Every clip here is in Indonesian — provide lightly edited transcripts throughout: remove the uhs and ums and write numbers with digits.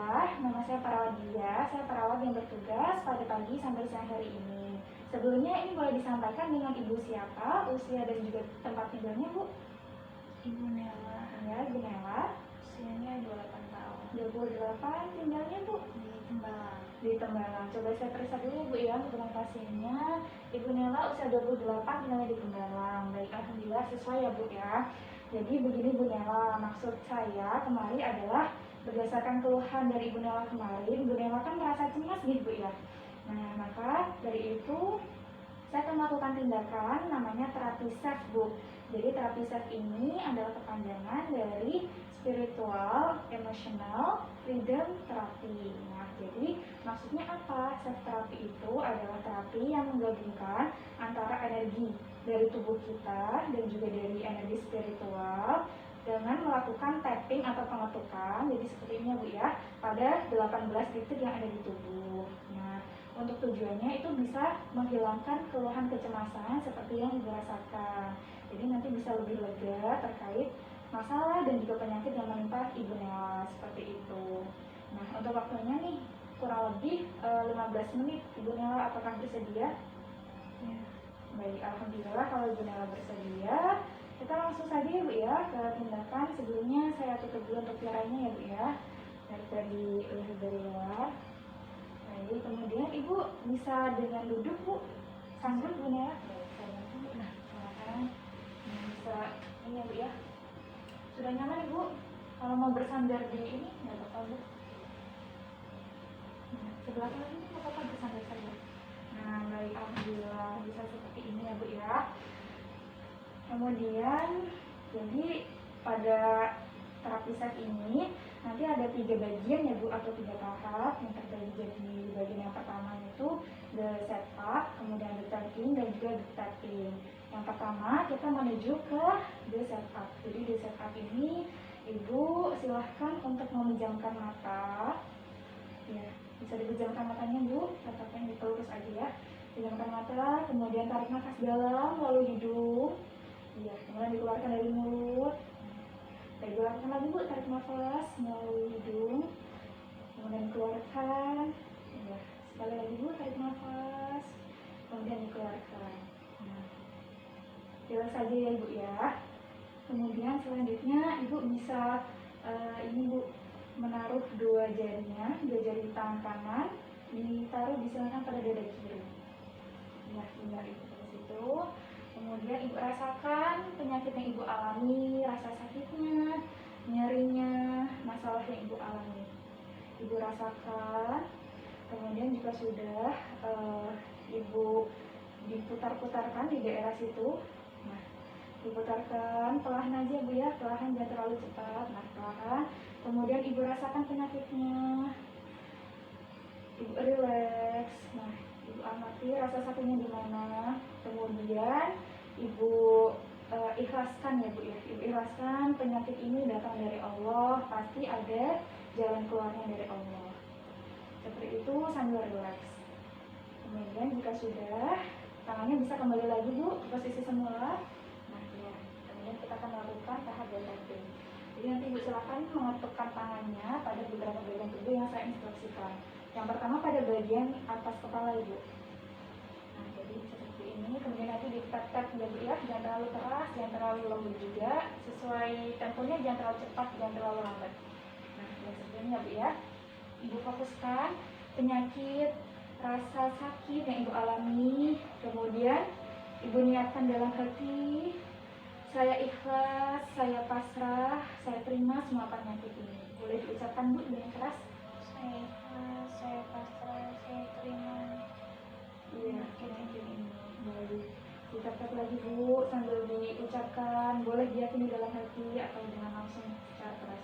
Alhamdulillah, nama saya perawat Dia. Saya perawat yang bertugas pada pagi sampai siang hari ini. Sebelumnya ini boleh disampaikan dengan Ibu siapa, usia dan juga tempat tinggalnya, Bu? Ibu Nela. Ya, Ibu Nela. Usianya 28 tahun. 28, tinggalnya, Bu? Di Tembalang. Di Tembalang. Coba saya periksa dulu, Bu, ya, untuk pasiennya. Ibu Nela usia 28, tinggalnya di Tembalang. Baik, alhamdulillah sesuai ya, Bu, ya. Jadi begini Bu Nela, maksud saya kemarin adalah berdasarkan keluhan dari Ibu Nela kemarin, Ibu Nela kan merasa cemas nih Bu ya. Nah, maka dari itu saya akan melakukan tindakan namanya terapi SAFE Bu. Jadi terapi SAFE ini adalah kepanjangan dari spiritual, emotional, freedom terapi. Nah, jadi maksudnya apa? SAFE terapi itu adalah terapi yang menggabungkan antara energi dari tubuh kita dan juga dari energi spiritual dengan melakukan tapping atau pengetukan, jadi seperti ini ya Bu ya, pada 18 titik yang ada di tubuh. Nah, untuk tujuannya itu bisa menghilangkan keluhan kecemasan seperti yang Ibu rasakan. Jadi nanti bisa lebih lega terkait masalah dan juga penyakit yang menimpa Ibu Nela, seperti itu. Nah, untuk waktunya nih kurang lebih 15 menit. Ibu Nela apakah bersedia? Ya. Baik, alhamdulillah kalau Ibu Nela bersedia, kita langsung saja ya Bu ya ke tindakan. Sebelumnya saya tutup dulu untuk tiaranya ya Bu ya, dari lihat dari luar. Baik, kemudian Ibu bisa dengan duduk Bu, sanggup Bu Nela? Baik, saya bantu Bu. Nah, silakan. Nah, bisa ini ya Bu ya. Sudah nyaman Ibu? Kalau mau bersandar di ini nggak apa-apa Bu. Nah, sebelah kanan ini nggak apa-apa, bersandar saja. Nah, baik, alhamdulillah bisa seperti ini ya Bu ya. Kemudian, jadi pada terapi SAFE ini nanti ada 3 bagian ya Bu, atau 3 tahap yang terbagi jadi bagian yang pertama itu the setup, kemudian the tapping dan juga the tapping. Yang pertama kita menuju ke the setup. Jadi the setup ini Ibu silahkan untuk memejamkan mata. Ya, bisa dipejamkan matanya Bu, tatapnya dipelurus aja ya. Pejamkan mata, kemudian tarik nafas dalam melalui hidung. Iya, kemudian dikeluarkan dari mulut. Keluarkan lagi Bu, tarik nafas melalui hidung. Kemudian dikeluarkan. Iya, sekali lagi Bu, tarik nafas. Kemudian dikeluarkan. Nah, jelas saja ya Ibu ya. Kemudian selanjutnya Ibu bisa ini Bu, menaruh 2 jarinya, 2 jari tangan kanan ditaruh disilakan pada dada kiri. Nah, tinggal Ibu ke situ. Kemudian Ibu rasakan penyakit yang Ibu alami, rasa sakitnya, nyerinya, masalah yang Ibu alami. Ibu rasakan. Kemudian jika sudah Ibu diputar-putarkan di daerah situ. Nah, diputarkan perlahan aja Bu ya, perlahan, jangan terlalu cepat. Nah, perlahan. Kemudian Ibu rasakan penyakitnya. Ibu relax. Nah, Ibu amati rasa sakitnya di mana. Kemudian Ibu ikhlaskan ya Bu ya. Ibu ikhlaskan penyakit ini datang dari Allah, pasti ada jalan keluarnya dari Allah. Seperti itu sambil relax. Kemudian jika sudah, tangannya bisa kembali lagi Bu ke posisi semula. Nah, ya. Kemudian kita akan melakukan tahap tapping. Jadi nanti Ibu silakan mengetukkan tangannya pada beberapa bagian tubuh yang saya instruksikan. Yang pertama pada bagian atas kepala Ibu. Nah, jadi seperti ini. Kemudian nanti ditap-tap ya Bu ya, jangan terlalu keras, jangan terlalu lembut juga. Sesuai temponya, jangan terlalu cepat, jangan terlalu lambat. Nah, yang seperti ini ya Bu ya. Ibu fokuskan penyakit, rasa sakit yang Ibu alami. Kemudian Ibu niatkan dalam hati, saya ikhlas, saya pasrah, saya terima semua penyakit ini. Boleh diucapkan Bu dengan keras? Saya ikhlas, saya pasrah, saya terima. Iya, penyakit ini. Baik. Dicatat lagi Bu sambil diucapkan. Boleh diyakini dalam hati atau dengan langsung secara keras.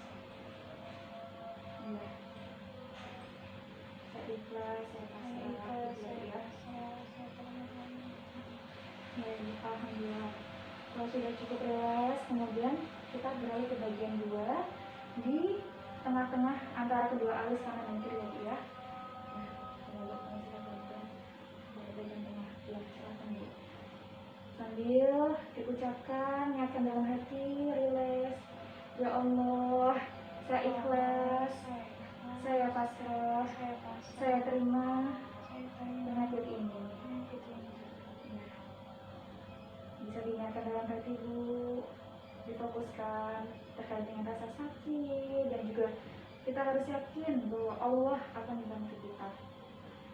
Iya. Saya ikhlas, saya pasrah, gitu ya. Saya terima. Baik, alhamdulillah. Kalau sudah cukup relax, kemudian kita beralih ke bagian 2 di tengah-tengah antara kedua alis kanan dan kiri ya Bu ya. Nah, coba silakan dari bagian tengah. Ya, silakan Bu. Sambil diucapkan, niatkan dalam hati, relax. Ya Allah, saya ikhlas, saya pasrah, saya pasrah, saya terima saya terima penyakit ini. penyakit ini. Bisa diingatkan dalam hati Bu, difokuskan terkait dengan rasa sakit, dan juga kita harus yakin bahwa Allah akan membantu kita.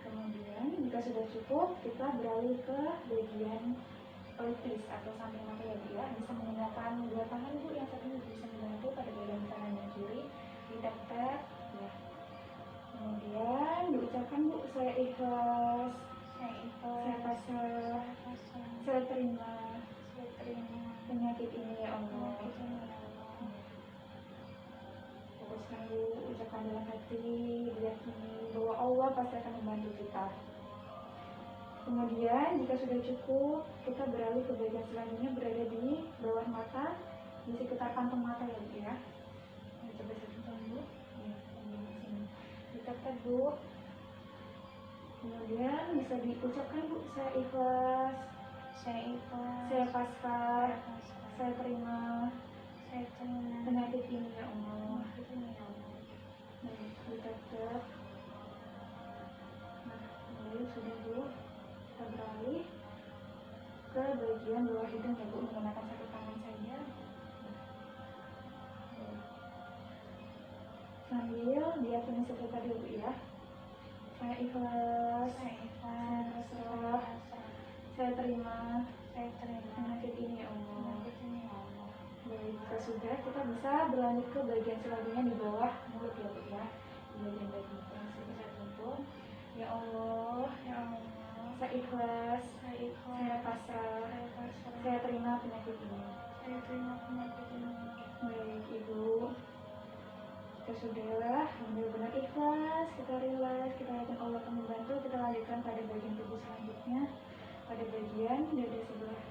Kemudian jika sudah cukup, kita beralih ke bagian pelipis atau samping mata ya Bu ya. Bisa menggunakan dua tangan Bu, yang satu bisa membantu pada bagian kanan dan kiri, ditep-tep ya. Kemudian diucapkan Bu, saya ikhlas, Saya ikhlas, saya pasrah, saya pasrah, saya terima saya terima penyakit ini ya Allah. penyakit ini ya Allah. Fokuskan Bu, ucapkan dalam hati, diyakini bahwa Allah pasti akan membantu kita. Kemudian jika sudah cukup, kita beralih ke bagian selanjutnya, berada di bawah mata, di sekitar kantong mata ya Bu ya. Nah, coba satukan Bu. Ya, di sini. Ditetap Bu. Kemudian bisa diucapkan Bu, saya ikhlas, Saya ikhlas, saya pasrah, saya pasrah, saya terima saya terima penyakit ini ya Allah. penyakit ini ya Allah. Baik, ditetap. Nah, baik, sudah Bu. Kita beralih ke bagian bawah hidung ya Bu, menggunakan satu tangan saja. Sambil diyakini seperti tadi Bu ya. Saya ikhlas, Saya saya ikhlas, pasrah, pasrah, saya terima saya terima penyakit ini ya Allah. penyakit ini ya Allah. Baik, jika sudah, kita bisa berlanjut ke bagian selanjutnya di bawah mulut ya Bu ya. Di bagian yang sebisa tutup. Ya Allah, Ya Allah, saya ikhlas, saya ikhlas, saya pasrah, saya pasrah, saya terima penyakit ini. saya terima penyakit ini. Baik Ibu, kita sudah benar-benar ikhlas, kita relax, kita yakin Allah akan membantu. Kita lanjutkan pada bagian tubuh selanjutnya, pada bagian dada sebelah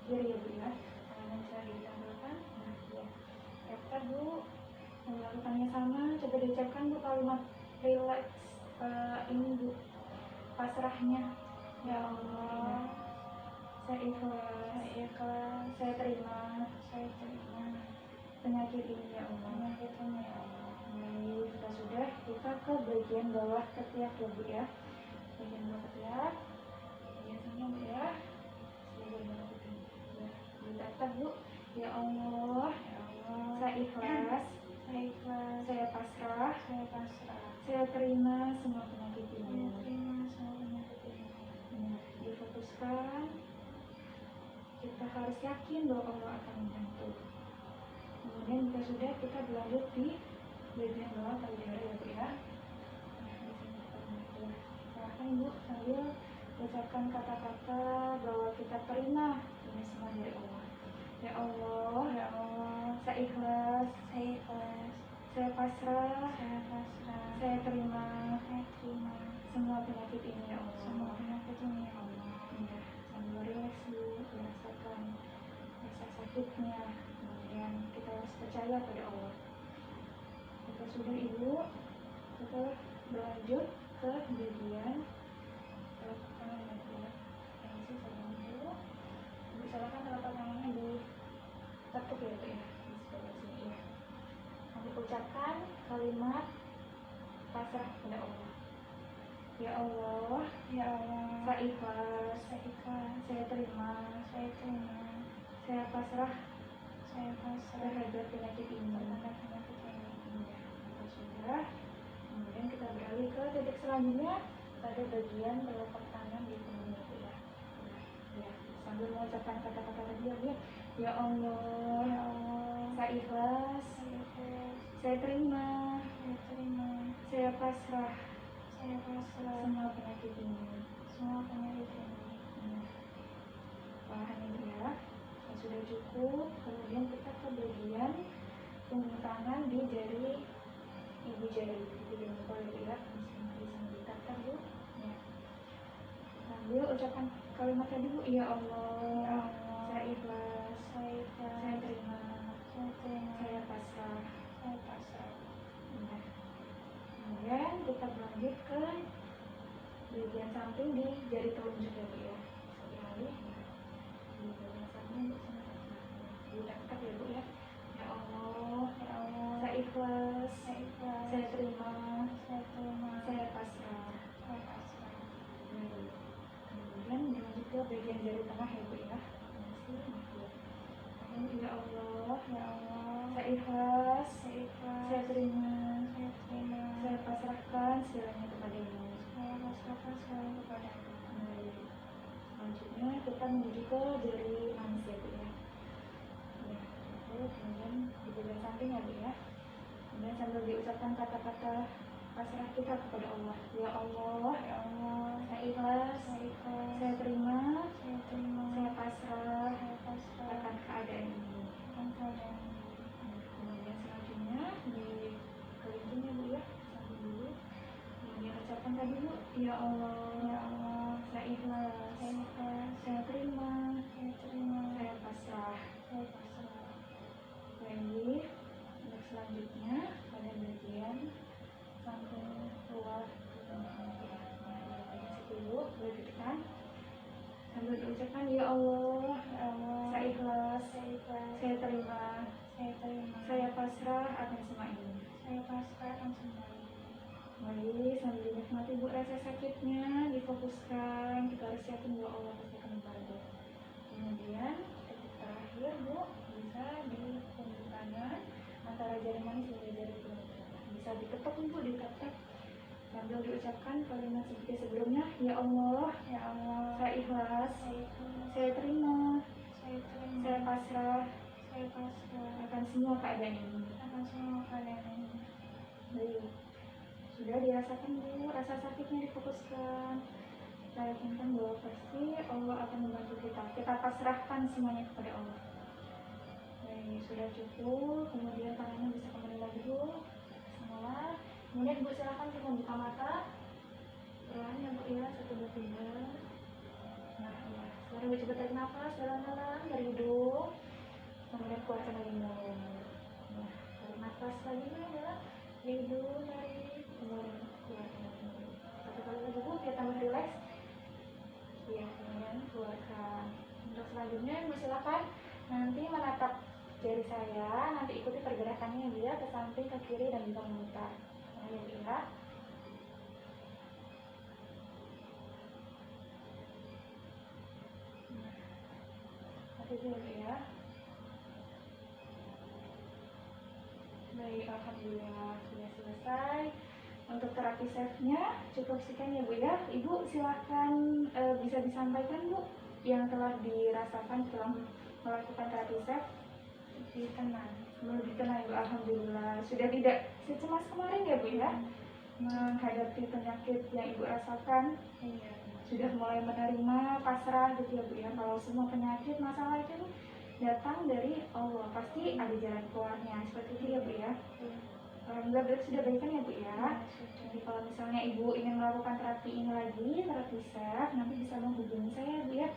kiri ya Bu ya. Tangan bisa ditambahkan. Nah ya, kita Bu melakukannya sama. Coba diucapkan Bu kalimat relax ini Bu, pasrahnya. Ya Allah, saya ikhlas, Saya ikhlas, saya terima saya terima penyakit ini ya Allah. penyakit ini ya Allah. Baik, kita sudah, kita ke bagian bawah ketiak ya Bu ya. Bagian bawah ketiak, biasanya Bu ya. Bagian bawah ketiak. Ya, ditetap Bu. Ya Allah, Ya Allah, saya ikhlas, saya ikhlas, saya pasrah, saya pasrah, saya terima semua penyakit saya ini. terima semua penyakit ini. Nah, difokuskan. Kita harus yakin bahwa Allah akan membantu. Kemudian jika sudah, kita berlanjut di bagian bawah payudara ya Bu ya. Nah, di sini kita membantu. Silahkan Bu sambil ucapkan kata-kata bahwa kita terima ini semua dari Allah. Ya Allah, Ya Allah, saya ikhlas, saya ikhlas, saya pasrah, saya pasrah, saya terima saya terima semua penyakit ini ya semua Allah. penyakit ini ya Allah. Ya, sambil reaksi, merasakan rasa sakitnya. Kemudian kita harus percaya pada Allah. Kita sudah Ibu, kita berlanjut ke bagian telapak tangan ya Bu ya. Yang isi sedang dulu. Ibu silakan telapak tangannya ditekuk ya Bu ya, di sebelah sini ya. Nanti ucapkan kalimat pasrah kepada Allah. Ya Allah, Ya Allah, saya ikhlas, saya ikhlas, saya terima, saya terima, saya pasrah saya pasrah terhadap penyakit ini. terhadap penyakit ini. Kita sudah. Kemudian kita beralih ke titik selanjutnya pada bagian telapak tangan di punggung itu ya. Ya, sambil mengucapkan kata-kata tadi ya Bu ya. Ya Allah, Ya Allah, saya ikhlas, saya ikhlas, saya terima, saya terima, saya pasrah saya pasrah semua penyakit ini. semua penyakit ini. Nah, paham ini ya. Kalau sudah cukup, kemudian kita ke bagian punggung tangan di jari ibu jari, di jempol ya. Bisa ditetapkan Bu. Ya. Sambil ucapkan kalimat tadi Bu. Ya Allah, Ya Allah, saya ikhlas, saya ikhlas, saya terima, saya terima, saya pasrah. saya pasrah. Nah, kemudian kita berlanjut ke bagian samping di jari telunjuk ya Bu ya. Bisa beralih. Di bagian samping Bu, didekat ya Bu ya. Ya Allah, Ya Allah, saya ikhlas, saya ikhlas, saya terima saya bagian jari tengah ya Bu ya. Ya Allah, ya Allah, saya ikhlas, saya terima, saya pasrahkan segalanya kepadamu. Baik. Selanjutnya kita menuju ke jari manis ya Bu ya. Ya, itu kemudian di bagian samping ya Bu ya. Kemudian sambil diucapkan kata-kata pasrah kita kepada Allah. Ya Allah, saya ikhlas, saya terima, saya pasrah akan keadaan ini. Kemudian selanjutnya di kelingking ya Bu ya, sambil dulu. Kemudian ucapkan tadi Bu, ya Allah, saya ikhlas, saya terima, saya pasrah. Baik, untuk selanjutnya pada bagian samping luar dulu boleh ditekan sambil diucapkan ya Allah, saya ikhlas, saya terima, saya pasrah akan semua ini. Baik, sambil dinikmati Bu rasa sakitnya, difokuskan, kita harus yakin bahwa Allah pasti akan membantu. Kemudian titik terakhir Bu bisa di punggung kanan antara jari manis dan jari kelingking. Bisa diketuk Bu, diketuk sambil diucapkan kalimat seperti sebelumnya, ya Allah, saya ikhlas, saya terima, saya pasrah akan semua keadaan ini. Baik, sudah dirasakan Bu, rasa sakitnya difokuskan. Kita yakinkan bahwa pasti Allah akan membantu kita. Kita pasrahkan semuanya kepada Allah. Baik, sudah cukup. Kemudian tangannya bisa kembali lagi dulu semula. Kemudian Bu silakan untuk membuka mata. Perlahan ya Bu ya, 1, 2, 3. Nah ya, sekarang Bu coba tarik nafas dalam-dalam dari hidung. Kemudian keluarkan dari mulut. Nah, tarik nafas lagi ya, dari hidung, tarik. Kemudian keluarkan dari mulut. 1 kali lagi Bu, biar tambah rileks. Ya, kemudian keluarkan. Untuk selanjutnya Bu silakan nanti menatap jari saya, nanti ikuti pergerakannya dia ke samping, ke kiri, dan juga memutar. Nah, ya Bu ya. Satu dulu ya. Baik, alhamdulillah sudah selesai. Untuk terapi self-nya cukup sekian ya Bu ya. Ibu silahkan bisa disampaikan Bu yang telah dirasakan setelah melakukan terapi self. Lebih tenang Bu, alhamdulillah. Sudah tidak secemas kemarin ya Bu ya, menghadapi penyakit yang Ibu rasakan. Sudah mulai menerima, pasrah gitu ya Bu ya. Kalau semua penyakit, masalah itu datang dari Allah, pasti ada jalan keluarnya. Seperti itu ya Bu ya. Alhamdulillah berarti sudah baik kan ya Bu ya. Jadi kalau misalnya Ibu ingin melakukan terapi ini lagi, terapi self, nanti bisa menghubungi saya ya Bu ya.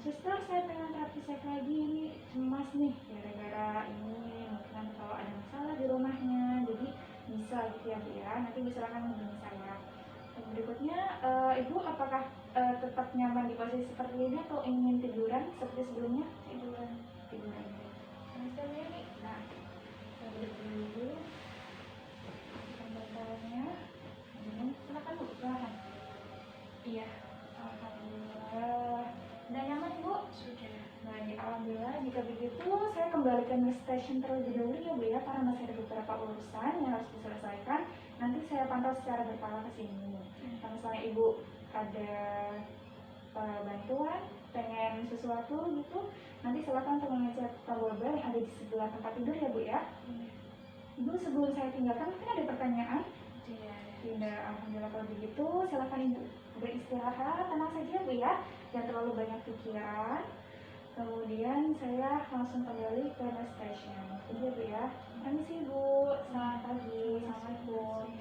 Suster, saya pengen terapi self lagi, ini cemas nih gara-gara ini, mungkin kalau ada masalah di rumahnya, jadi bisa gitu ya Bu ya. Nanti bisa silakan menghubungi saya. Dan berikutnya, Ibu apakah tetap nyaman di posisi seperti ini atau ingin tiduran seperti sebelumnya? Tiduran. Nah, kita duduk dulu. Pembacaannya, silakan Bu, silahkan. Iya, alhamdulillah. Udah nyaman Ibu? Sudah. Baik, alhamdulillah. Jika begitu, saya kembalikan ke stasiun terlebih dahulu ya Bu ya, karena masih ada beberapa urusan yang harus diselesaikan. Nanti saya pantau secara berkala ke sini. Kalau misalnya Ibu ada bantuan, pengen sesuatu gitu, nanti silakan untuk mengecek tombol bel yang ada di sebelah tempat tidur ya Bu ya. Ibu, sebelum saya tinggalkan, mungkin ada pertanyaan? Tidak, alhamdulillah. Kalau begitu, silakan Ibu beristirahat, tenang saja Bu ya, jangan terlalu banyak pikiran. Kemudian saya langsung kembali ke station. Iya Bu ya. Permisi Bu, selamat pagi, assalamualaikum.